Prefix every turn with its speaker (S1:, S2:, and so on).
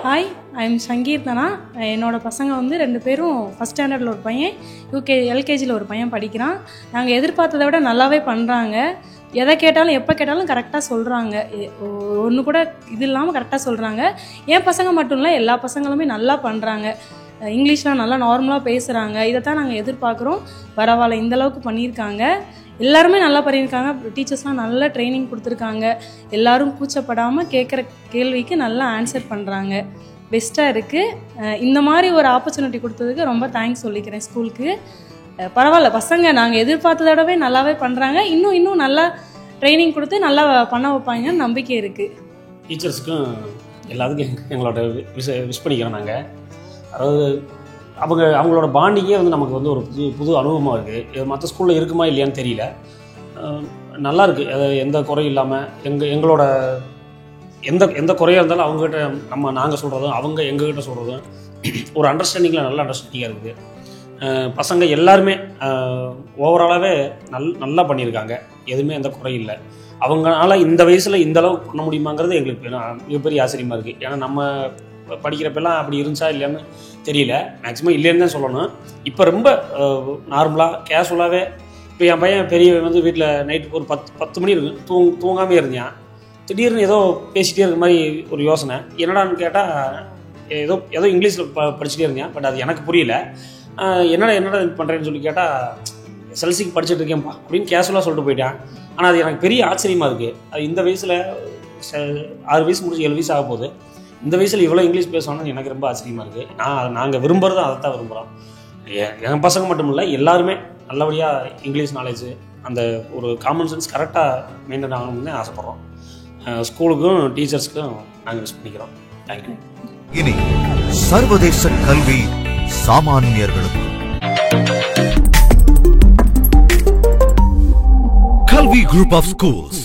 S1: Hi, I am Sankeerthana. என்னோட பசங்க வந்து 2 பேரும் ஃபஸ்ட் ஸ்டாண்டர்டில் ஒரு பையன், எல்கேஜியில் ஒரு பையன் படிக்கிறான். நாங்கள் எதிர்பார்த்ததை விட நல்லாவே பண்ணுறாங்க. எதை கேட்டாலும் எப்போ கேட்டாலும் கரெக்டாக சொல்கிறாங்க. ஒன்று கூட இது இல்லாமல் கரெக்டாக சொல்கிறாங்க. என் பசங்க மட்டும் இல்லை, எல்லா பசங்களுமே நல்லா பண்ணுறாங்க. இங்கிலீஷ்லாம் நல்லா நார்மலாக பேசுகிறாங்க. இதை தான் நாங்கள் எதிர்பார்க்குறோம். பரவாயில்ல, இந்தளவுக்கு பண்ணியிருக்காங்க. எல்லாருமே நல்லா பண்ணியிருக்காங்க. டீச்சர்ஸ்லாம் நல்லா ட்ரைனிங் கொடுத்துருக்காங்க. எல்லோரும் கூச்சப்படாமல் கேட்குற கேள்விக்கு நல்லா ஆன்சர் பண்ணுறாங்க. பெஸ்ட்டாக இருக்குது. இந்த மாதிரி ஒரு ஆப்பர்ச்சுனிட்டி கொடுத்ததுக்கு ரொம்ப தேங்க்ஸ் சொல்லிக்கிறேன் ஸ்கூலுக்கு. பரவாயில்ல, பசங்க நாங்கள் எதிர்பார்த்தத விடவே நல்லாவே பண்ணுறாங்க. இன்னும் நல்லா ட்ரைனிங் கொடுத்து நல்லா பண்ண வைப்பாங்கன்னு நம்பிக்கை இருக்குது.
S2: டீச்சர்ஸுக்கும் எல்லாத்துக்கும் எங்களோட விஷ் பண்ணிக்கிறோம். நாங்கள் அதாவது அவங்களோட பாண்டிங்கே வந்து நமக்கு வந்து ஒரு புது அனுபவமாக இருக்குது. மற்ற ஸ்கூலில் இருக்குமா இல்லையான்னு தெரியல. நல்லா இருக்குது. அது எந்த குறையும் இல்லாமல் எங்களோட எந்த குறையாக இருந்தாலும் அவங்ககிட்ட நாங்கள் சொல்கிறதும் அவங்க எங்ககிட்ட சொல்கிறதும் ஒரு அண்டர்ஸ்டாண்டிங்கில் நல்ல அண்டர்ஸ்டாண்டிங்காக இருக்குது. பசங்க எல்லாருமே ஓவராலாகவே நல்லா பண்ணியிருக்காங்க. எதுவுமே எந்த குறையும் இல்லை. அவங்களால இந்த வயசில் இந்தளவு பண்ண முடியுமாங்கிறது எங்களுக்கு மிகப்பெரிய ஆச்சரியமாக இருக்குது. ஏன்னா நம்ம படிக்கிறப்பெல்லாம் அப்படி இருந்துச்சா இல்லையான்னு தெரியல. மேக்ஸிமம் இல்லைன்னு தான் சொல்லணும். இப்போ ரொம்ப நார்மலாக கேஷுவலாகவே இப்போ என் பையன் பெரியவன் வந்து வீட்டில் நைட்டுக்கு ஒரு 10 மணி இருக்கும் தூங்காமே இருந்தான். திடீர்னு ஏதோ பேசிகிட்டே இருக்க மாதிரி ஒரு யோசனை. என்னடான்னு கேட்டால் ஏதோ இங்கிலீஷில் படிச்சுட்டே இருந்தேன். பட் அது எனக்கு புரியல. என்னடா பண்ணுறேன்னு சொல்லி கேட்டால் எஸ்எல்சிக்கு படிச்சுட்டு இருக்கேன்ப்பா அப்படின்னு கேஷுவலாக சொல்லிட்டு போயிட்டான். ஆனால் அது எனக்கு பெரிய ஆச்சரியமாக இருக்குது. அது இந்த வயசில் 6 வயசு முடிச்சு 7 வயசு ஆக போகுது. இந்த வயசில் இவ்வளோ இங்கிலீஷ் பேசணும்னு எனக்கு ரொம்ப ஆச்சரியமாக இருக்குது. நாங்கள் விரும்புகிறதும் அதை தான் விரும்புகிறோம். என் பசங்க மட்டும் இல்லை, எல்லாருமே நல்லபடியாக இங்கிலீஷ் நாலேஜு அந்த ஒரு காமன் சென்ஸ் கரெக்டாக மெயின்டைன் ஆகணும்னு ஆசைப்பட்றோம். ஸ்கூலுக்கும் டீச்சர்ஸ்க்கும் நாங்கள் விஷ் பண்ணிக்கிறோம். தேங்க்யூ.
S3: இனி சர்வதேச கல்வி சாமானியர்களுக்கு கல்வி குரூப் ஆஃப் ஸ்கூல்ஸ்